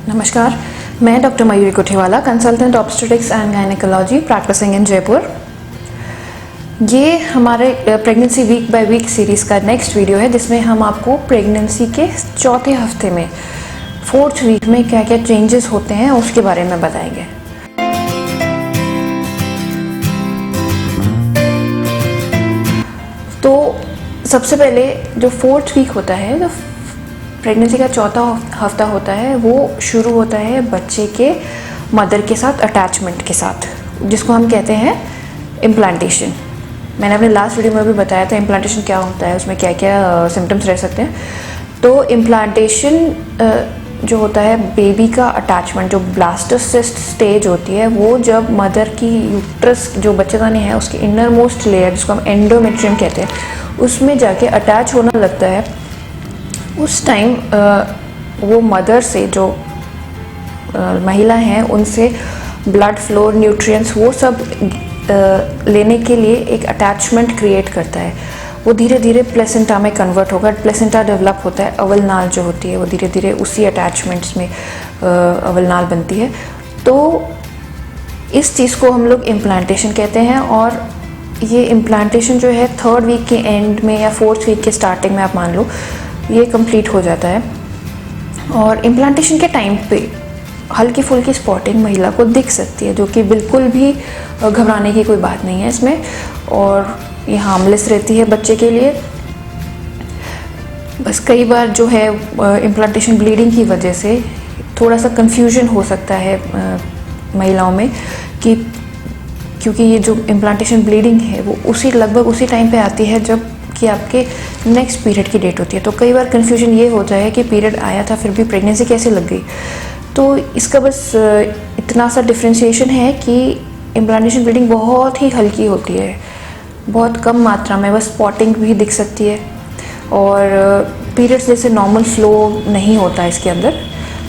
नमस्कार, मैं doctor Mayuri Kothewala, consultant obstetrics and gynaecology practising in Jaipur. ये हमारे pregnancy week by week series का नेक्स्ट वीडियो है, जिसमें हम आपको प्रेगनेंसी के चौथे हफ्ते में 4th वीक में क्या क्या चेंजेस होते हैं उसके बारे में बताएंगे। तो सबसे पहले जो 4th वीक होता है, जो प्रेगनेंसी का चौथा हफ्ता होता है, वो शुरू होता है बच्चे के मदर के साथ अटैचमेंट के साथ, जिसको हम कहते हैं इम्प्लांटेशन। मैंने अपने लास्ट वीडियो में भी बताया था इम्प्लांटेशन क्या होता है, उसमें क्या क्या सिम्टम्स रह सकते हैं। तो इम्प्लांटेशन जो होता है बेबी का अटैचमेंट, जो ब्लास्टोसिस्ट स्टेज होती है, वो जब मदर की यूट्रस जो बच्चेदानी है उसकी इनर मोस्ट लेयर, जिसको हम एंडोमेट्रियम कहते हैं, उसमें जाके अटैच होने लगता है। उस टाइम वो मदर से जो महिला हैं उनसे ब्लड फ्लो, न्यूट्रिएंट्स, वो सब लेने के लिए एक अटैचमेंट क्रिएट करता है। वो धीरे धीरे प्लेसेंटा में कन्वर्ट होगा, प्लेसेंटा डेवलप होता है, अवल नाल जो होती है वो धीरे धीरे उसी अटैचमेंट्स में अवल नाल बनती है। तो इस चीज़ को हम लोग इम्प्लांटेशन कहते हैं। और ये इम्प्लांटेशन जो है 3rd वीक के एंड में या 4th वीक के स्टार्टिंग में आप मान लो ये कंप्लीट हो जाता है। और इम्प्लांटेशन के टाइम पे हल्की फुल्की स्पॉटिंग महिला को दिख सकती है, जो कि बिल्कुल भी घबराने की कोई बात नहीं है इसमें, और ये हार्मलेस रहती है बच्चे के लिए। बस कई बार जो है इम्प्लांटेशन ब्लीडिंग की वजह से थोड़ा सा कंफ्यूजन हो सकता है महिलाओं में, कि क्योंकि ये जो इम्प्लांटेशन ब्लीडिंग है वो लगभग उसी टाइम पे आती है जब कि आपके नेक्स्ट पीरियड की डेट होती है। तो कई बार कन्फ्यूजन ये होता है कि पीरियड आया था फिर भी प्रेगनेंसी कैसे लग गई। तो इसका बस इतना सा डिफ्रेंशिएशन है कि इम्प्लांटेशन ब्लीडिंग बहुत ही हल्की होती है, बहुत कम मात्रा में, बस स्पॉटिंग भी दिख सकती है, और पीरियड्स जैसे नॉर्मल फ्लो नहीं होता है इसके अंदर।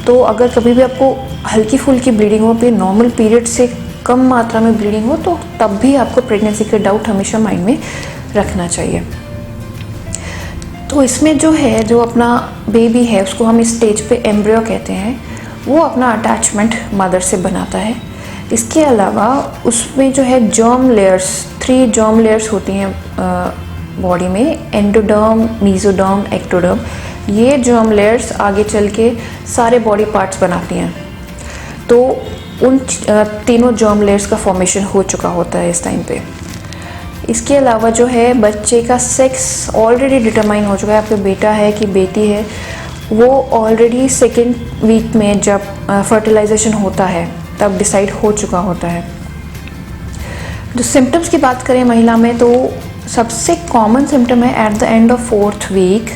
तो अगर कभी भी आपको हल्की फुल्की ब्लीडिंग हो, फिर नॉर्मल पीरियड से कम मात्रा में ब्लीडिंग हो, तो तब भी आपको प्रेगनेंसी के डाउट हमेशा माइंड में रखना चाहिए। तो इसमें जो है, जो अपना बेबी है उसको हम इस स्टेज पे एम्ब्रियो कहते हैं, वो अपना अटैचमेंट मदर से बनाता है। इसके अलावा उसमें जो है जर्म लेयर्स, 3 जर्म लेयर्स होती हैं बॉडी में, एंडोडर्म, मीजोडर्म, एक्टोडर्म। ये जर्म लेयर्स आगे चल के सारे बॉडी पार्ट्स बनाती हैं। तो उन तीनों जर्म लेयर्स का फॉर्मेशन हो चुका होता है इस टाइम पे। इसके अलावा जो है बच्चे का सेक्स ऑलरेडी डिटरमाइन हो चुका है, आपका बेटा है कि बेटी है, वो ऑलरेडी 2nd वीक में जब फर्टिलाइजेशन होता है तब डिसाइड हो चुका होता है। जो सिम्टम्स की बात करें महिला में, तो सबसे कॉमन सिम्टम है at the end of 4th week.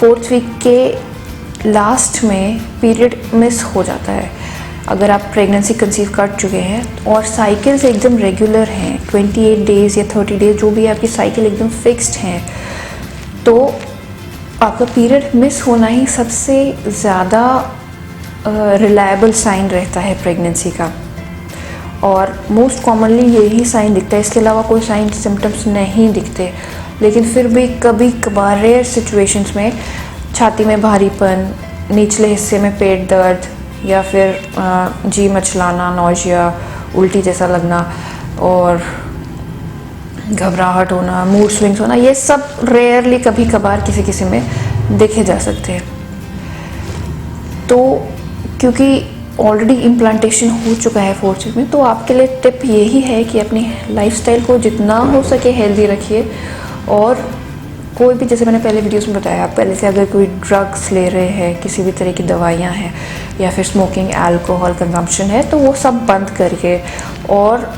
4th week के लास्ट में पीरियड मिस हो जाता है। अगर आप प्रेगनेंसी कंसीव कर चुके हैं और साइकिल्स एकदम रेगुलर हैं, 28 डेज़ या 30 डेज़, जो भी आपकी साइकिल एकदम फिक्स्ड हैं, तो आपका पीरियड मिस होना ही सबसे ज़्यादा रिलायबल साइन रहता है प्रेगनेंसी का। और मोस्ट कॉमनली यही साइन दिखता है, इसके अलावा कोई साइन सिम्टम्स नहीं दिखते। लेकिन फिर भी कभी कभार रेयर सिचुएशंस में छाती में भारीपन, निचले हिस्से में पेट दर्द, या फिर जी मचलाना, नौजिया, उल्टी जैसा लगना, और घबराहट होना, मूड स्विंग्स होना, ये सब रेयरली कभी कभार किसी किसी में देखे जा सकते हैं। तो क्योंकि ऑलरेडी इम्प्लांटेशन हो चुका है 4th वीक में, तो आपके लिए टिप यही है कि अपनी लाइफस्टाइल को जितना हो सके हेल्दी रखिए। और कोई भी, जैसे मैंने पहले वीडियोस में बताया, पहले से अगर कोई ड्रग्स ले रहे हैं, किसी भी तरह की दवाइयाँ हैं, या फिर स्मोकिंग, अल्कोहल कंजम्पशन है, तो वो सब बंद करके, और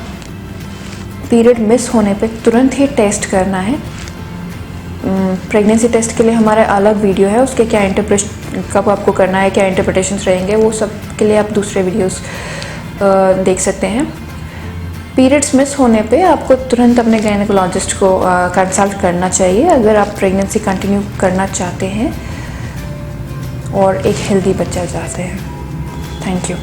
पीरियड मिस होने पे तुरंत ही टेस्ट करना है। प्रेगनेंसी टेस्ट के लिए हमारा अलग वीडियो है, उसके क्या इंटरप्रेशन, कब आपको करना है, क्या इंटरप्रिटेशंस रहेंगे, वो सब के लिए आप दूसरे वीडियोस देख सकते हैं। पीरियड्स मिस होने पे आपको तुरंत अपने गायनेकोलॉजिस्ट को कंसल्ट करना चाहिए, अगर आप प्रेगनेंसी कंटिन्यू करना चाहते हैं और एक हेल्दी बच्चा चाहते हैं। Thank you.